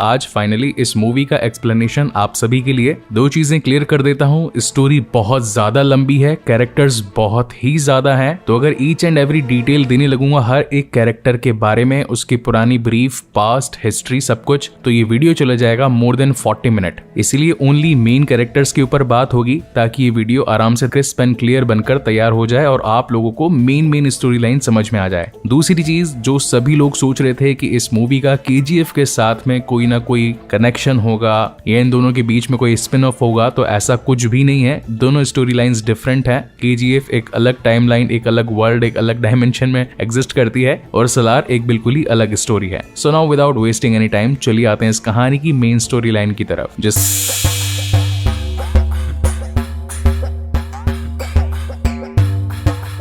आज फाइनली इस मूवी का एक्सप्लेनेशन आप सभी के लिए। दो चीजें क्लियर कर देता हूँ, स्टोरी बहुत ज्यादा लंबी है, कैरेक्टर्स बहुत ही ज्यादा हैं, तो अगर ईच एंड एवरी डिटेल देने लगूंगा हर एक कैरेक्टर के बारे में, उसकी पुरानी ब्रीफ, पास्ट, हिस्ट्री, सब कुछ, तो ये वीडियो चला जाएगा मोर देन 40 मिनट। इसलिए ओनली मेन कैरेक्टर्स के ऊपर बात होगी ताकि ये वीडियो आराम से क्रिस्प एंड क्लियर बनकर तैयार हो जाए और आप लोगों को मेन स्टोरी लाइन समझ में आ जाए। दूसरी चीज, जो सभी लोग सोच रहे थे कि इस मूवी का KGF के साथ में कोई ना कोई कनेक्शन होगा या इन दोनों के बीच में कोई स्पिन ऑफ होगा, तो ऐसा कुछ भी नहीं है। दोनों स्टोरी लाइंस डिफरेंट है। KGF एक अलग टाइमलाइन, एक अलग वर्ल्ड, एक अलग डायमेंशन में एग्जिस्ट करती है और सलार एक बिल्कुल ही अलग स्टोरी है। So now without wasting any time चलिए आते हैं इस कहानी की मेन स्टोरी लाइन की तरफ।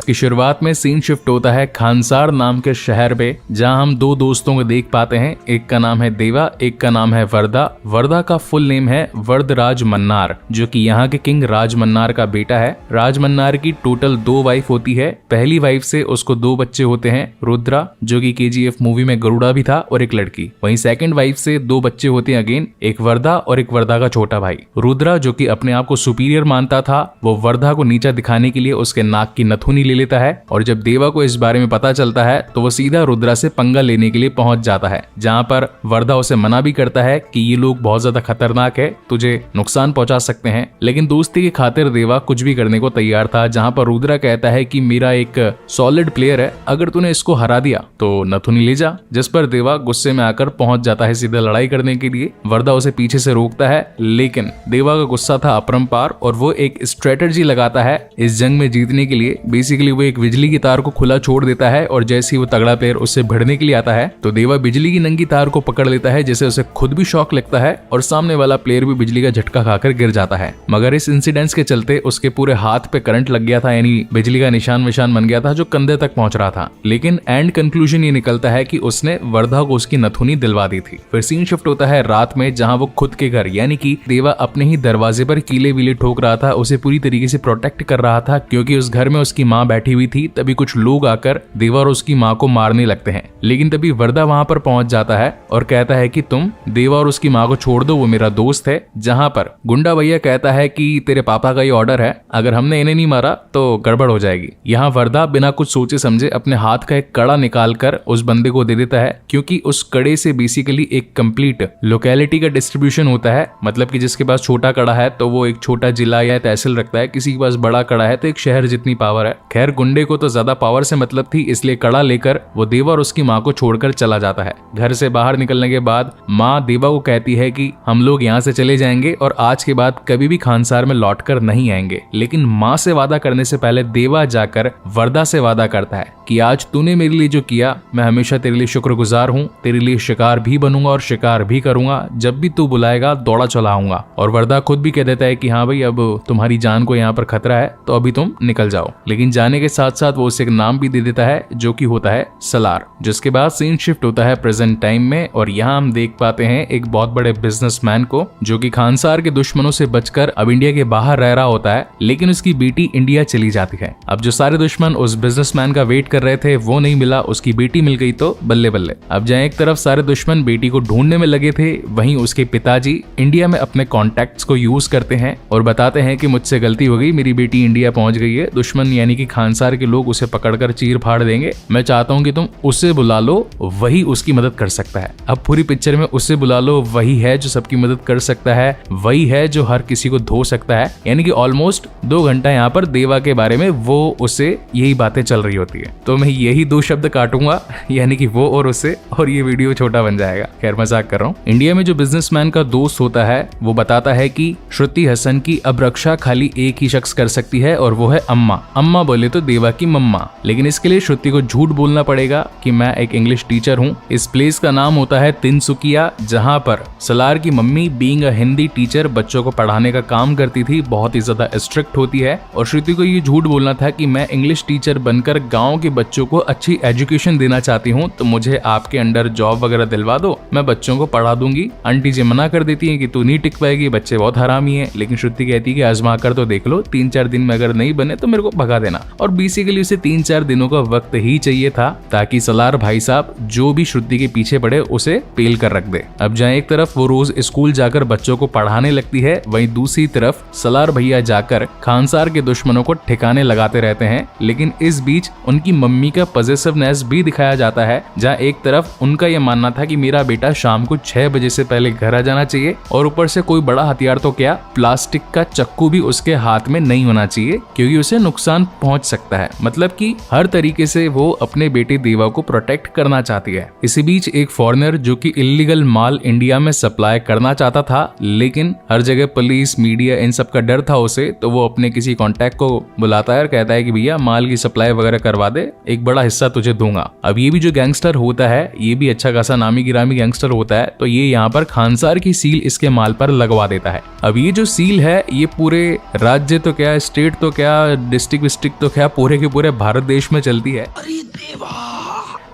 की शुरुआत में सीन शिफ्ट होता है खानसार नाम के शहर पे, जहां हम दो दोस्तों को देख पाते हैं। एक का नाम है देवा, एक का नाम है वर्दा। वर्दा का फुल नेम है वरदराज मन्नार, जो कि यहाँ के किंग राज मन्नार का बेटा है। राज मन्नार की टोटल 2 वाइफ होती है। पहली वाइफ से उसको 2 बच्चे होते हैं, रुद्रा जो कि KGF मूवी में गरुड़ा भी था, और एक लड़की। वहीं सेकंड वाइफ से 2 बच्चे होते हैं अगेन, एक वर्दा और एक वर्दा का छोटा भाई। रुद्रा जो कि अपने आप को सुपीरियर मानता था, वो वर्दा को नीचा दिखाने के लिए उसके नाक की नथुनी ले लेता है, और जब देवा को इस बारे में पता चलता है तो वो सीधा रुद्रा से पंगा लेने के लिए पहुंच जाता है, जहां पर वर्दा उसे मना भी करता है कि ये लोग बहुत ज्यादा खतरनाक है, तुझे नुकसान पहुंचा सकते हैं। लेकिन दोस्ती की खातिर देवा कुछ भी करने को तैयार था, जहां पर रुद्रा कहता है कि मेरा एक सॉलिड प्लेयर है, अगर तूने इसको हरा दिया तो नथुनी ले जा। जिस पर देवा गुस्से में आकर पहुंच जाता है सीधा लड़ाई करने के लिए। वर्दा उसे पीछे से रोकता है, लेकिन देवा का गुस्सा था अपरंपार और वो एक स्ट्रेटजी लगाता है इस जंग में जीतने के लिए। बेसिकली वो एक बिजली की तार को खुला छोड़ देता है, और जैसे ही वो तगड़ा प्लेयर उससे भिड़ने के लिए आता है तो देवा बिजली की नंगी तार को पकड़ लेता है, जिससे उसे खुद भी शॉक लगता है और सामने वाला प्लेयर भी बिजली का झटका खाकर गिर जाता है। मगर इस इंसिडेंट्स के चलते उसके पूरे हाथ पे करंट लग गया था, यानी बिजली का निशान बन गया था जो कंधे तक पहुंच रहा था। लेकिन एंड कंक्लूजन ये निकलता है कि उसने वर्धा को उसकी नथुनी दिलवा दी थी। फिर सीन शिफ्ट होता है रात में, जहां वो खुद के घर यानी कि देवा अपने ही दरवाजे पर कीले वीले ठोक रहा था, उसे पूरी तरीके से प्रोटेक्ट कर रहा था, क्योंकि उस घर में उसकी माँ बैठी हुई थी। तभी कुछ लोग आकर देवा और उसकी माँ को मारने लगते हैं, लेकिन तभी वर्दा वहां पर पहुंच जाता है और कहता है कि तुम देवा और उसकी माँ को छोड़ दो, वो मेरा दोस्त है। जहां पर गुंडा भैया कहता है कि तेरे पापा का ये ऑर्डर है, अगर हमने इन्हें नहीं मारा तो गड़बड़ हो जाएगी। यहाँ वर्दा बिना कुछ सोचे समझे अपने हाथ का एक कड़ा निकाल कर उस बंदे को दे देता है, क्योंकि उस कड़े से बेसिकली एक कंप्लीट लोकेलिटी का डिस्ट्रीब्यूशन होता है। मतलब कि जिसके पास छोटा कड़ा है तो वो एक छोटा जिला या तहसील रखता है, किसी के पास बड़ा कड़ा है तो एक शहर जितनी पावर है। खैर गुंडे को तो ज्यादा पावर से मतलब थी, इसलिए कड़ा लेकर वो देवा और उसकी माँ को छोड़कर चला जाता है। घर से बाहर निकलने के बाद माँ देवा को कहती है कि हम लोग यहाँ से चले जाएंगे और आज के बाद कभी भी खानसार में लौटकर नहीं आएंगे। लेकिन माँ से वादा करने से पहले देवा जाकर वर्दा से वादा करता है कि आज तूने मेरे लिए जो किया, मैं हमेशा तेरे लिए शुक्रगुजार हूँ, तेरे लिए शिकार भी बनूंगा और शिकार भी करूंगा, जब भी तू बुलाएगा दौड़ा चला आऊंगा। और वर्दा खुद भी कह देता है कि हाँ भाई, अब तुम्हारी जान को यहाँ पर खतरा है तो अभी तुम निकल जाओ। लेकिन जाने के साथ साथ वो उसे एक नाम भी दे देता है जो कि होता है सलार। जिसके बाद सीन शिफ्ट होता है प्रेजेंट टाइम में, और यहाँ हम देख पाते हैं एक बहुत बड़े बिजनेसमैन को जो कि खानसार के दुश्मनों से बचकर अब इंडिया के बाहर रह रहा होता है, लेकिन उसकी बेटी इंडिया चली जाती है। अब जो सारे दुश्मन उस बिजनेसमैन का वेट कर रहे थे वो नहीं मिला, उसकी बेटी मिल गई तो बल्ले बल्ले। अब जहाँ एक तरफ सारे दुश्मन बेटी को ढूंढने में लगे थे, वहीं उसके पिताजी इंडिया में अपने कॉन्टेक्ट्स को यूज करते हैं और बताते हैं कि मुझसे गलती हो गई, मेरी बेटी इंडिया पहुंच गई है, दुश्मन यानी कि खानसार के लोग उसे पकड़कर चीर फाड़ देंगे, मैं चाहता हूं कि तुम उसे बुला लो, वही उसकी मदद कर सकता है। अब पूरी पिक्चर में उसे बुला लो, वही है जो सबकी मदद कर सकता है, वही है जो हर किसी को धो सकता है। यानी कि ऑलमोस्ट 2 घंटा यहाँ पर देवा के बारे में वो उसे यही बातें चल रही होती है। तो मैं यही 2 शब्द काटूंगा, यानी कि वो और उसे, और ये वीडियो छोटा बन जाएगा। खैर मजाक कर रहा हूँ। इंडिया में जो बिजनेसमैन का दोस्त होता है वो बताता है कि श्रुति हसन की अब रक्षा खाली एक ही शख्स कर सकती है और वो है अम्मा। अम्मा बोले तो देवा की मम्मा, लेकिन इसके लिए श्रुति को झूठ बोलना पड़ेगा कि मैं एक इंग्लिश टीचर हूँ। इस प्लेस का नाम होता है तिनसुकिया, जहाँ पर सलार की mummy being a Hindi teacher बच्चों को पढ़ाने का काम करती थी, बहुत ही ज्यादा स्ट्रिक्ट होती है। और श्रुति को ये झूठ बोलना था कि मैं इंग्लिश टीचर बनकर गाँव के बच्चों को अच्छी एजुकेशन देना चाहती हूँ, तो मुझे आपके अंडर जॉब वगैरह दिलवा दो, मैं बच्चों को पढ़ा दूंगी। आंटी जी मना कर देती है कि तू नहीं टिक पाएगी, बच्चे बहुत हरामी है। लेकिन श्रुति कहती है कि आजमा कर तो देख लो, 3-4 दिन में अगर नहीं बने तो मेरे को भगा देना। और बेसिकली उसे 3-4 दिनों का वक्त ही चाहिए था ताकि सलार भाई साहब जो भी श्रुति के पीछे पड़े उसे पेल कर रख दे। अब जहाँ एक तरफ वो रोज स्कूल जाकर बच्चों को पढ़ाने लगती है, वहीं दूसरी तरफ सलार भैया जाकर खानसार के दुश्मनों को ठिकाने लगाते रहते हैं। लेकिन इस बीच उनकी मम्मी का पॉसेसिवनेस भी दिखाया जाता है, जहाँ एक तरफ उनका यह मानना था कि मेरा बेटा शाम को 6 बजे से पहले घर आ जाना चाहिए और ऊपर से कोई बड़ा हथियार तो क्या, प्लास्टिक का चक्कू भी उसके हाथ में नहीं होना चाहिए क्योंकि उसे नुकसान पहुंच सकता है। मतलब कि हर तरीके से वो अपने बेटे देवा को प्रोटेक्ट करना चाहती है। इसी बीच एक फॉरेनर जो कि इलीगल माल इंडिया में सप्लाई करना चाहता था, लेकिन हर जगह पुलिस मीडिया इन सब का डर था उसे, तो वो अपने किसी कॉन्टैक्ट को बुलाता है और कहता है कि भैया माल की सप्लाई वगैरह करवा दे, एक बड़ा हिस्सा तुझे दूंगा। अब ये भी जो गैंगस्टर होता है, ये भी अच्छा खासा नामी गिरामी गैंगस्टर होता है, तो ये यहाँ पर खानसार की सील इसके माल पर लगवा देता है। अब ये जो सील है ये पूरे राज्य तो क्या, स्टेट तो क्या, डिस्ट्रिक्ट तो क्या, पूरे के पूरे भारत देश में चलती है। अरे देवा,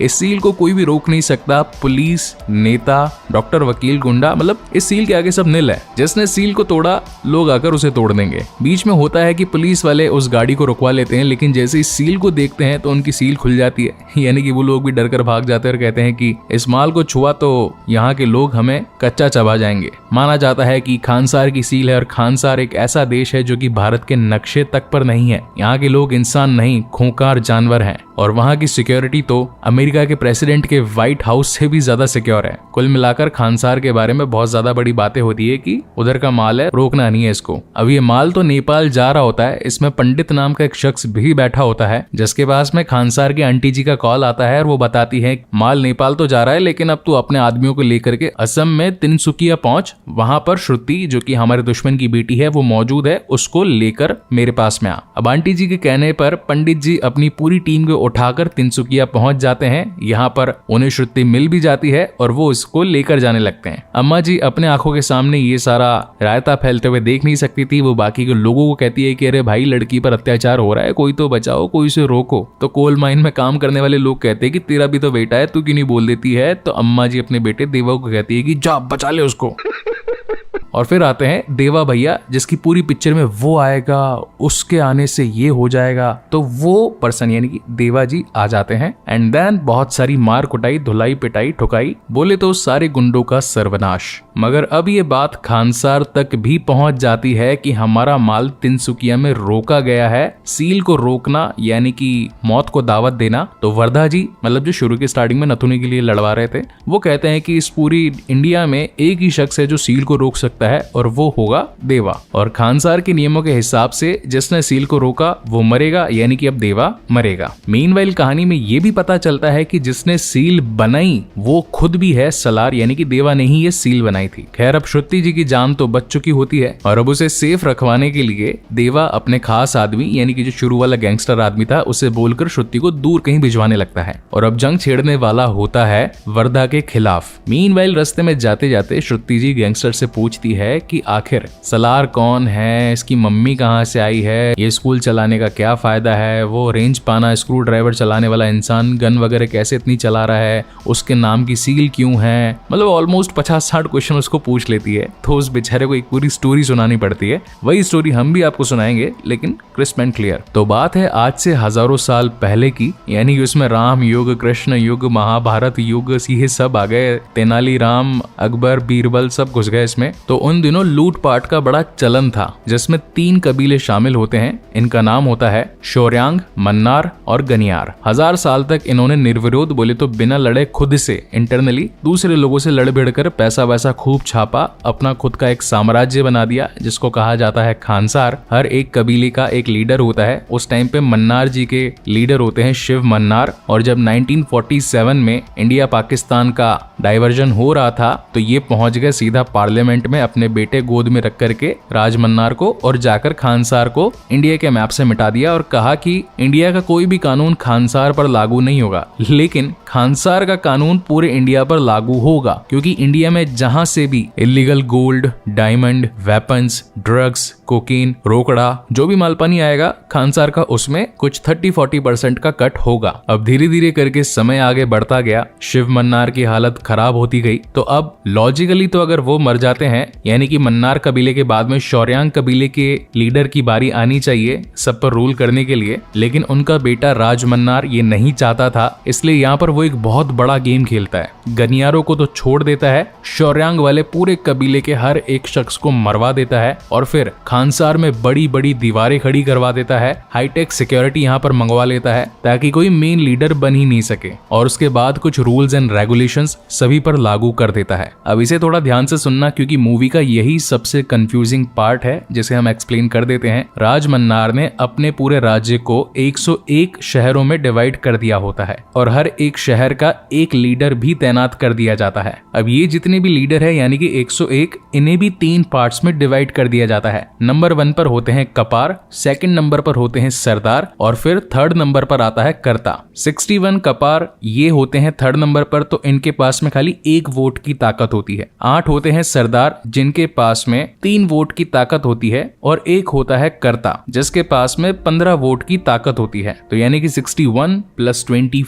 इस सील को कोई भी रोक नहीं सकता, पुलिस, नेता, डॉक्टर, वकील, गुंडा, मतलब इस सील के आगे सब नील है। जिसने सील को तोड़ा लोग आकर उसे तोड़ देंगे। बीच में होता है कि पुलिस वाले उस गाड़ी को रुकवा लेते हैं, लेकिन जैसे इस सील को देखते हैं तो उनकी सील खुल जाती है, यानी कि वो लोग भी डर कर भाग जाते हैं और कहते हैं कि इस माल को छुआ तो यहाँ के लोग हमें कच्चा चबा जाएंगे। माना जाता है कि खानसार की सील है और खानसार एक ऐसा देश है जो कि भारत के नक्शे तक पर नहीं है। यहाँ के लोग इंसान नहीं, खूंखार जानवर हैं और वहाँ की सिक्योरिटी तो अमेरिका के प्रेसिडेंट के व्हाइट हाउस से भी ज्यादा सिक्योर है। कुल मिलाकर खानसार के बारे में बहुत ज्यादा बड़ी बातें होती है कि उधर का माल है, रोकना नहीं है इसको। अब ये माल तो नेपाल जा रहा होता है, इसमें पंडित नाम का एक शख्स भी बैठा होता है जिसके पास में खानसार की आंटी जी का कॉल आता है और वो बताती है माल नेपाल तो जा रहा है, लेकिन अब तू अपने आदमियों को लेकर के असम में तिनसुकिया पहुंच, वहां पर श्रुति जो कि हमारे दुश्मन की बेटी है वो मौजूद है, उसको लेकर मेरे पास में आ। अब आंटी जी के कहने पर पंडित जी अपनी पूरी टीम को उठाकर तिनसुकिया पहुंच जाते हैं। यहाँ पर उन्हें श्रुति मिल भी जाती है और वो इसको लेकर जाने लगते हैं। अम्मा जी अपने आंखों के सामने ये सारा रायता फैलते हुए देख नहीं सकती थी। वो बाकी के लोगों को कहती है कि अरे भाई लड़की पर अत्याचार हो रहा है, कोई तो बचाओ, कोई उसे रोको। तो कोल माइन में काम करने वाले लोग कहते हैं कि तेरा भी तो बेटा है, तू क्यों नहीं बोल देती है। तो अम्मा जी अपने बेटे देवा को कहती है कि जा बचा ले उसको। और फिर आते हैं देवा भैया, जिसकी पूरी पिक्चर में वो आएगा, उसके आने से ये हो जाएगा, तो वो पर्सन यानी कि देवा जी आ जाते हैं। एंड देन बहुत सारी मार कुटाई, धुलाई पिटाई ठुकाई, बोले तो सारे गुंडों का सर्वनाश। मगर अब ये बात खानसार तक भी पहुंच जाती है कि हमारा माल तिनसुकिया में रोका गया है। सील को रोकना यानी कि मौत को दावत देना। तो वर्धा जी, मतलब जो शुरू के स्टार्टिंग में नथुनी के लिए लड़वा रहे थे, वो कहते हैं कि इस पूरी इंडिया में एक ही शख्स है जो सील को रोक सकता है और वो होगा देवा। और खानसार के नियमों के हिसाब से जिसने सील को रोका वो मरेगा, यानी कि अब देवा मरेगा। मीनवाइल कहानी में ये भी पता चलता है कि जिसने सील बनाई वो खुद भी है सलार, यानी कि देवा ने ही ये सील बनाई थी। खैर अब श्रुति जी की जान तो बच चुकी होती है और अब उसे सेफ रखवाने के लिए देवा अपने खास आदमी यानी कि जो शुरू वाला गैंगस्टर आदमी था उसे बोलकर श्रुति को दूर कहीं भिजवाने लगता है और अब जंग छेड़ने वाला होता है वर्धा के खिलाफ। मीनवाइल रास्ते में जाते जाते श्रुति जी गैंगस्टर से पूछती है कि आखिर सलार कौन है, इसकी मम्मी कहाँ से आई है, ये स्कूल चलाने का क्या फायदा है, वो रेंज पाना स्क्रू ड्राइवर चलाने वाला इंसान गन वगैरह कैसे इतनी चला रहा है, उसके नाम की सील क्यों है। मतलब ऑलमोस्ट 50-60 क्वेश्चन उसको पूछ लेती है। तो उस बेचारे को एक पूरी स्टोरी सुनानी पड़ती है। वही स्टोरी हम भी आपको सुनाएंगे, लेकिन क्रिस्प एंड क्लियर। तो बात है आज से हजारों साल पहले की, यानी कि उसमें राम युग, कृष्ण युग, महाभारत युग, ये सब आ गए, तेनाली राम, अकबर, बीरबल सब घुस गए इसमें। तो उन दिनों लूटपाट का बड़ा चलन था जिसमें 3 कबीले शामिल होते हैं। इनका नाम होता है शौर्यांग, मन्नार और गनियार। 1000 साल तक इन्होंने निर्विरोध, बोले तो बिना लड़े, खुद से इंटरनली दूसरे लोगों से लड़ भिड़ कर पैसा वैसा खूब छापा, अपना खुद का एक साम्राज्य बना दिया जिसको कहा जाता है खानसार। हर एक कबीले का एक लीडर होता है। उस टाइम पे मन्नार जी के लीडर होते हैं शिव मन्नार। और जब 1947 में इंडिया पाकिस्तान का डाइवर्जन हो रहा था तो ये पहुंच गए सीधा पार्लियामेंट में अपने बेटे गोद में रख करके राज मन्नार को, और जाकर खानसार को इंडिया के मैप से मिटा दिया और कहा कि इंडिया का कोई भी कानून खानसार पर लागू नहीं होगा, लेकिन खानसार का कानून पूरे इंडिया पर लागू होगा, क्योंकि इंडिया में जहां से भी illegal gold, diamond, weapons, drugs, cocaine, रोकड़ा, जो भी मालपानी आएगा खानसार का उसमें कुछ 30-40% का कट होगा। अब धीरे धीरे करके समय आगे बढ़ता गया, शिव मन्नार की हालत खराब होती गई। तो अब लॉजिकली तो अगर वो मर जाते हैं, यानी कि मन्नार कबीले के बाद में शौर्यांग कबीले के लीडर की बारी आनी चाहिए सब पर रूल करने के लिए, लेकिन उनका बेटा राज मन्नार ये नहीं चाहता था। इसलिए यहाँ पर वो एक बहुत बड़ा गेम खेलता है। गनियारों को तो छोड़ देता है, शौर्यांग वाले पूरे कबीले के हर एक शख्स को मरवा देता है और फिर खानसार में बड़ी बड़ी दीवारें खड़ी करवा देता है। हाईटेक सिक्योरिटी यहाँ पर मंगवा लेता है ताकि कोई मेन लीडर बन ही नहीं सके, और उसके बाद कुछ रूल्स एंड रेगुलेशंस सभी पर लागू कर देता है। अब इसे थोड़ा ध्यान से सुनना क्योंकि मूवी का यही सबसे कंफ्यूजिंग पार्ट है जिसे हम एक्सप्लेन कर देते हैं। राज मन्नार ने अपने पूरे राज्य को 101 शहरों में डिवाइड कर दिया होता है और हर एक शहर का एक लीडर भी तैनात कर दिया जाता है। अब ये जितने भी लीडर है यानी कि 101, इन्हें भी 3 पार्ट्स में डिवाइड कर दिया जाता है। नंबर 1 पर होते हैं कपार, सेकंड नंबर पर होते हैं सरदार और फिर थर्ड नंबर पर आता है कर्ता। 61 कपार ये होते हैं थर्ड नंबर पर, तो इनके पास में खाली 1 वोट की ताकत होती है। 8 होते हैं सरदार जिनके पास में 3 वोट की ताकत होती है और 1 होता है कर्ता जिसके पास में 15 वोट की ताकत होती है। तो यानी कि 61 + 24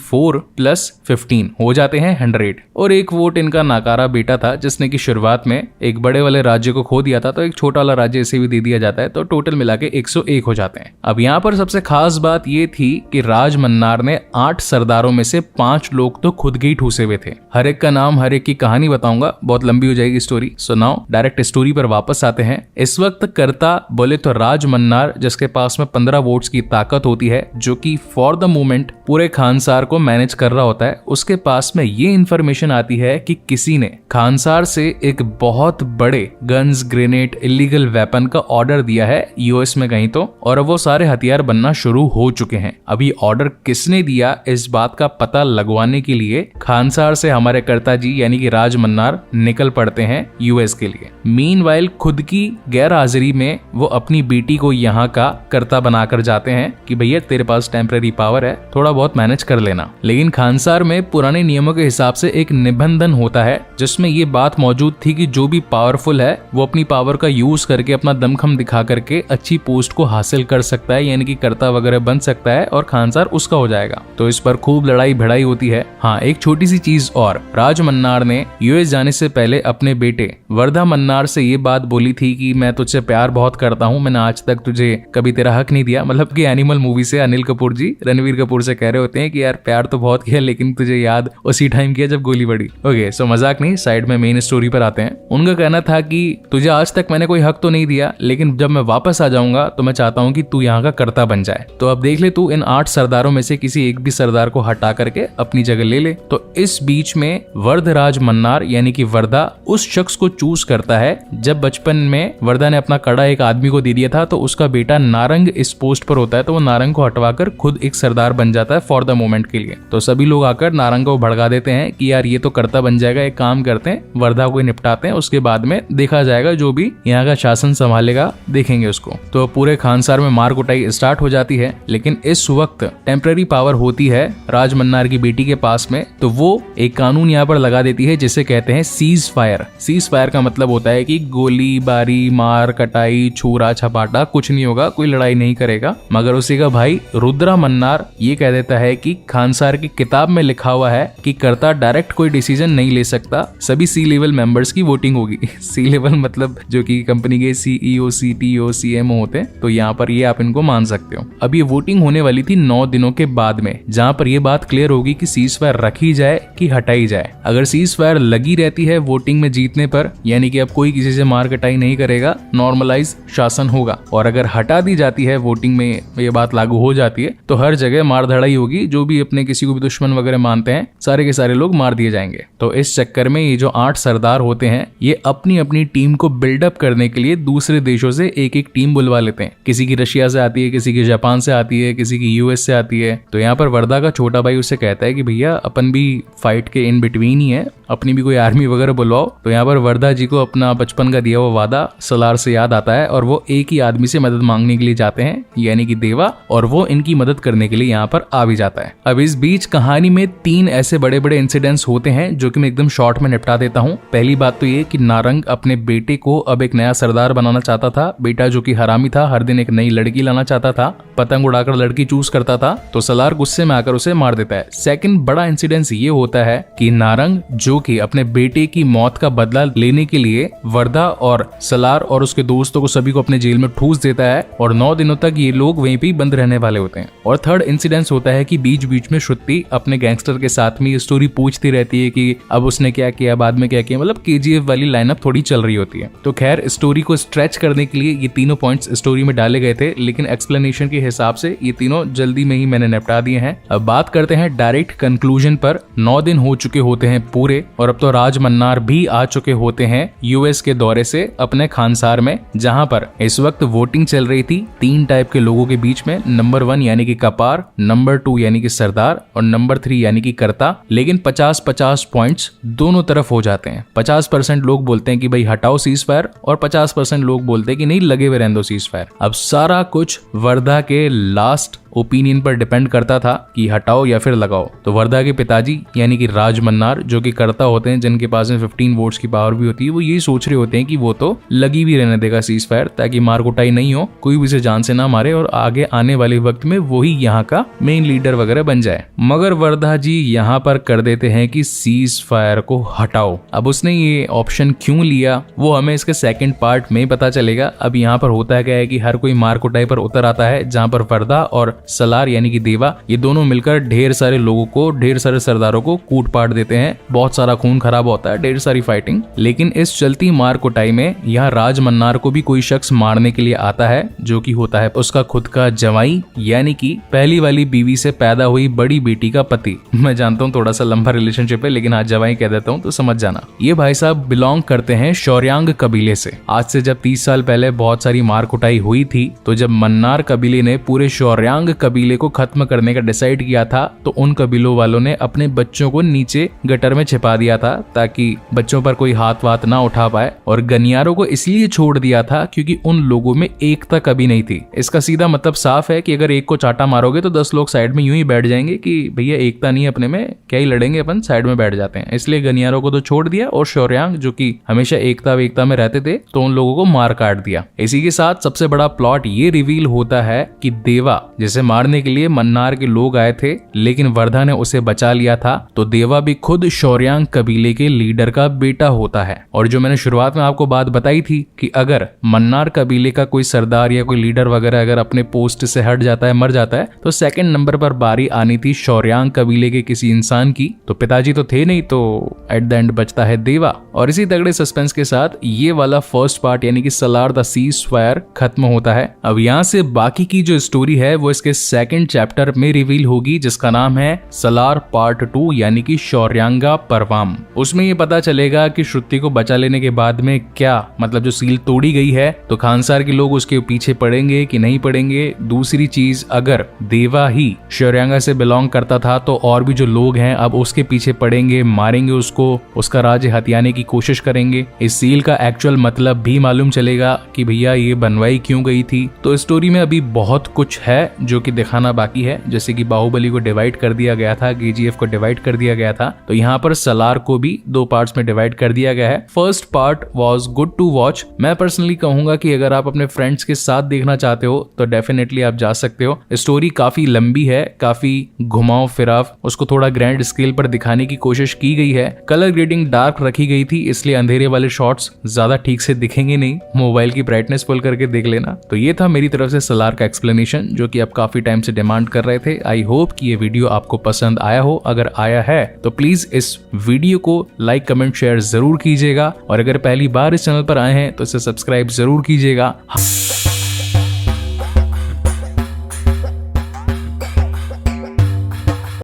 + 15 हो जाते हैं 100। और 1 वोट इनका नाकारा बेटा था जिसने की शुरुआत में एक बड़े वाले राज्य को खो दिया था, तो एक छोटा वाला राज्य इसे भी दे दिया जाता है, तो टोटल मिला के 101 हो जाते हैं। अब यहाँ पर सबसे खास बात ये थी कि राज मन्नार ने 8 सरदारों में से 5 लोग तो खुद के ही ठूसे हुए थे। हर एक का नाम, हर एक की कहानी बताऊंगा, बहुत लंबी हो जाएगी story. So now direct story पर वापस आते हैं। इस वक्त कर्ता बोले तो राज मन्नार जिसके पास में 15 वोट्स की ताकत होती है, जो कि फॉर द मोमेंट पूरे खानसार को मैनेज कर रहा होता है। उसके पास में ये इंफॉर्मेशन आती है कि किसी ने खानसार से एक बहुत बड़े गन्स, ग्रेनेड, इलीगल वेपन का ऑर्डर दिया है यूएस में कहीं तो, और वो सारे हथियार बनना शुरू हो चुके हैं। अभी ऑर्डर किसने दिया इस बात का पता लगवाने के लिए खानसार से हमारे कर्ता जी यानी कि राज मन्नार निकल पड़ते हैं यूएस के लिए। मीनवाइल खुद की गैर हाजिरी में वो अपनी बेटी को यहाँ का कर्ता बनाकर जाते हैं कि भैया तेरे पास टेम्पररी पावर है, थोड़ा बहुत मैनेज कर लेना। लेकिन खानसार में पुराने नियमों के हिसाब से एक निबंधन होता है जिसमें ये बात मौजूद थी कि जो भी पावरफुल है वो अपनी पावर का यूज करके अपना दमखम दिखा करके अच्छी पोस्ट को हासिल कर सकता है, यानी कि कर्ता वगैरह बन सकता है और खानसार उसका हो जाएगा। तो इस पर खूब लड़ाई भिड़ाई होती है। हाँ, एक छोटी सी चीज और, राज मन्नार ने यूएस जाने से पहले अपने बेटे वर्धा मन्नार से ये बात बोली थी कि मैं तुझसे प्यार बहुत करता हूँ, मैंने आज तक तुझे कभी तेरा हक नहीं दिया। मतलब कि एनिमल मूवी से अनिल कपूर जी रणवीर कपूर से कह रहे होते हैं कि यार प्यार तो बहुत किया लेकिन तुझे याद उसी टाइम किया जब गोली बढ़ी। ओके, सो मजाक नहीं, साइड में मेन स्टोरी पर आते हैं। उनका कहना था कि तुझे आज तक मैंने कोई हक तो नहीं दिया, लेकिन जब मैं वापस आ जाऊंगा तो मैं चाहता हूँ कि तू यहाँ का कर्ता बन जाए। तो अब देख ले, तू इन 8 सरदारों में से किसी एक भी सरदार को हटा करके अपनी जगह ले ले। तो इस बीच में वर्धराज मन्नार यानी कि वर्धा उस शख्स को चूज करता है। जब बचपन में वर्धा ने अपना कड़ा एक आदमी को दे दिया था तो उसका बेटा नारंग इस पोस्ट पर होता है, तो वो नारंग को हटवाकर खुद एक सरदार बन जाता है फॉर द मोमेंट के लिए। तो सभी लोग आकर नारंग को भड़का देते हैं कि यार ये तो कर्ता बन जाएगा, एक काम करते हैं वर्धा को निपटाते हैं, उसके बाद में देखा जाएगा, जो भी यहाँ का शासन संभालेगा देखेंगे उसको। तो पूरे खानसार में मार कुटाई स्टार्ट हो जाती है। लेकिन इस वक्त टेम्पररी पावर होती है राज मन्नार की बेटी के पास में, तो वो एक कानून यहाँ पर लगा देती है जिसे कहते हैं सीज फायर। सीज फायर का मतलब होता है कि गोली बारी, मार कटाई, छूरा छपाटा कुछ नहीं होगा, कोई लड़ाई नहीं करेगा। मगर उसी का भाई रुद्रा मन्नार ये कह देता है कि खानसार की किताब में लिखा हुआ है कि कर्ता डायरेक्ट कोई डिसीजन नहीं ले सकता, सभी सी लेवल मेंबर्स की वोटिंग होगी। सी लेवल मतलब जो कि कंपनी के सीईओ, सीटीओ, सीएमओ होते हैं, तो यहाँ पर ये आप इनको मान सकते हो। अब ये वोटिंग होने वाली थी 9 दिनों के बाद में, जहाँ पर ये बात क्लियर होगी कि सीज फायर रखी जाए कि हटाई जाए। अगर सीज फायर लगी रहती है वोटिंग में जीतने पर, यानी कि अब कोई किसी से मार कटाई नहीं करेगा, नॉर्मलाइज शासन होगा। और अगर हटा दी जाती है वोटिंग में ये बात लागू हो जाती है, तो हर जगह मार धड़ाई होगी, जो भी अपने किसी को भी दुश्मन वगैरह मानते हैं सारे के सारे लोग मार दिए जाएंगे। तो इस चक्कर में ये जो 8 सरदार होते हैं ये अपनी अपनी टीम को बिल्डअप करने के लिए दूसरे देशों से एक एक टीम बुलवा लेते हैं। किसी की रशिया से आती है, किसी की जापान से आती है, किसी की यूएस से आती है। तो यहाँ पर वर्धा का छोटा भाई उससे कहता है कि भैया अपन भी फाइट के इन बिटवीन ही है, अपनी भी कोई आर्मी वगैरह बुलवाओ। तो यहाँ पर वर्धा जी को अपना बचपन का दिया हुआ वादा सलार से याद आता है और वो एक ही आदमी से मदद मांगने के लिए जाते हैं, यानी कि देवा, और वो इनकी मदद करने के लिए यहाँ पर आ भी जाता है। अब इस बीच कहानी में 3 ऐसे बड़े बड़े इंसिडेंट्स होते हैं जो कि मैं एकदम शॉर्ट में निपटा देता हूँ। पहली बात तो ये कि नारंग अपने बेटे को अब एक नया सरदार बनाना चाहता था। बेटा जो कि हरामी था, हर दिन एक नई लड़की लाना चाहता था, पतंग उड़ाकर लड़की चूज करता था, तो सलार गुस्से में आकर उसे मार देता है। सेकंड बड़ा इंसिडेंस ये होता है कि नारंग जो कि अपने बेटे की मौत का बदला लेने के लिए वर्दा और सलार और उसके दोस्तों को सभी को अपने जेल में ठूस देता है और 9 दिनों तक ये लोग वहीं पे बंद रहने वाले होते हैं। और थर्ड इंसिडेंस होता है कि बीच बीच में श्रुति अपने गैंगस्टर के साथ में ये स्टोरी पूछती रहती है कि अब उसने क्या किया, बाद में क्या किया, मतलब केजीएफ वाली लाइनअप थोड़ी चल रही होती है। तो खैर स्टोरी को स्ट्रेच करने के लिए ये तीनों पॉइंट्स स्टोरी में डाले गए थे, लेकिन एक्सप्लेनेशन के हिसाब से ये तीनों जल्दी में ही मैंने निपटा दिए हैं। अब बात करते हैं डायरेक्ट कंक्लूजन पर। 9 दिन हो चुके होते हैं पूरे और अब तो राज मन्नार भी आ चुके होते हैं यूएस के दौरे से अपने खानसार में, जहां पर इस वक्त वोटिंग चल रही थी 3 टाइप के लोगों के बीच में। नंबर 1 यानी कि कपार, नंबर 2 यानी कि सरदार और नंबर 3 यानी कि कर्ता। लेकिन 50-50 पॉइंट्स दोनों तरफ हो जाते हैं। 50% लोग बोलते हैं कि भाई हटाओ सीज फायर और 50% लोग बोलते हैं कि नहीं लगे हुए रहने दो सीज फायर। अब सारा कुछ वर्धा के लास्ट ओपिनियन पर डिपेंड करता था कि हटाओ या फिर लगाओ। तो वर्धा के पिताजी यानी कि राज मन्नार जो कि कर्ता होते हैं, जिनके पास में 15 वोट्स की पावर भी होती है, वो यही सोच रहे होते हैं कि वो तो लगी भी रहने देगा सीज फायर, ताकि मार कुटाई नहीं हो, कोई भी उसे जान से ना मारे और आगे आने वाले वक्त में वही यहाँ का मेन लीडर वगैरह बन जाए। मगर वर्धा जी यहाँ पर कर देते हैं कि सीज फायर को हटाओ। अब उसने ये ऑप्शन क्यों लिया वो हमें इसके सेकंड पार्ट में पता चलेगा। अब यहाँ पर होता क्या है कि हर कोई मार कुटाई पर उतर आता है, जहाँ पर वर्धा और सलार यानी कि देवा ये दोनों मिलकर ढेर सारे लोगों को, ढेर सारे सरदारों को कूट पाट देते हैं। बहुत सारा खून खराब होता है, ढेर सारी फाइटिंग। लेकिन इस चलती मार कुटाई में यहाँ राज मन्नार को भी कोई शख्स मारने के लिए आता है, जो कि होता है उसका खुद का जवाई यानी कि पहली वाली बीवी से पैदा हुई बड़ी बेटी का पति। मैं जानता हूँ थोड़ा सा लंबा रिलेशनशिप है, लेकिन आज जवाई कह देता हूँ तो समझ जाना। ये भाई साहब बिलोंग करते हैं शौर्यांग कबीले से। आज से जब 30 साल पहले बहुत सारी मार कुटाई हुई थी, तो जब मन्नार कबीले ने पूरे शौर्यांग कबीले को खत्म करने का डिसाइड किया था, तो उन कबीलों वालों ने अपने बच्चों को नीचे गटर में छिपा दिया था ताकि बच्चों पर कोई हाथ वाथ ना उठा पाए। और गनियारों को इसलिए छोड़ दिया था क्योंकि उन लोगों में एकता कभी नहीं थी। इसका सीधा मतलब साफ है कि अगर एक को चाटा मारोगे तो 10 लोग साइड में यूं ही बैठ जाएंगे कि भैया एकता नहीं अपने में, क्या ही लड़ेंगे, अपन साइड में बैठ जाते हैं। इसलिए गनियारों को तो छोड़ दिया और शौर्यांग जो कि हमेशा एकता वेकता में रहते थे, तो उन लोगों को मार काट दिया। इसी के साथ सबसे बड़ा प्लॉट ये रिवील होता है कि देवा जिसे मारने के लिए मन्नार के लोग आए थे, लेकिन वर्धा ने उसे बचा लिया था। तो देवा भी खुद शौर्यांग कबीले के लीडर का बेटा होता है। और जो मैंने शुरुआत में आपको बात बताई थी कि अगर मन्नार कबीले का कोई सरदार या कोई लीडर वगैरह अगर अपने पोस्ट से हट जाता है, मर जाता है, तो सेकंड नंबर पर बारी आनी थी शौर्यांग कबीले के किसी इंसान की। तो पिताजी तो थे नहीं, तो एट द एंड बचता है देवा। और इसी तगड़े सस्पेंस के साथ ये वाला फर्स्ट पार्ट यानी कि सलार द सीज फायर खत्म होता है। अब यहाँ से बाकी की जो स्टोरी है वो इसके सेकंड चैप्टर में रिवील होगी, जिसका नाम है सलार पार्ट 2 यानी कि शौर्यांगा परवाम। उसमें ये पता चलेगा कि श्रुति को बचा लेने के बाद में क्या मतलब जो सील तोड़ी गई है, तो खानसार के लोग उसके पीछे पड़ेंगे कि नहीं पड़ेंगे। दूसरी चीज, अगर देवा ही शौर्यांगा से बिलोंग करता था तो और भी जो लोग हैं अब उसके पीछे पड़ेंगे, मारेंगे उसको, उसका राज्य हथियाने की कोशिश करेंगे। इस सील का एक्चुअल मतलब भी मालूम चलेगा कि भैया ये बनवाई क्यों गई थी। तो स्टोरी में अभी बहुत कुछ है जो कि दिखाना बाकी है। जैसे कि बाहुबली को डिवाइड कर दिया गया था, केजीएफ को डिवाइड कर दिया गया था, तो यहाँ पर सलार को भी 2 पार्ट्स में डिवाइड कर दिया गया है। First part was good to watch. मैं पर्सनली कहूंगा कि अगर आप अपने फ्रेंड्स के साथ देखना चाहते हो तो डेफिनेटली आप जा सकते हो। स्टोरी काफी लंबी है, काफी घुमाव फिराव, उसको थोड़ा ग्रैंड स्केल पर दिखाने की कोशिश की गई है। कलर ग्रेडिंग डार्क रखी गई थी, इसलिए अंधेरे वाले शॉट्स ज्यादा ठीक से दिखेंगे नहीं। मोबाइल की ब्राइटनेस फुल करके देख लेना। तो ये था मेरी तरफ से सलार का एक्सप्लेनेशन, जो कि आप काफी टाइम से डिमांड कर रहे थे। आई होप कि ये वीडियो आपको पसंद आया हो। अगर आया है तो प्लीज इस वीडियो को लाइक कमेंट शेयर जरूर कीजिएगा, और अगर पहली बार इस चैनल पर आए हैं तो इसे सब्सक्राइब जरूर कीजिएगा।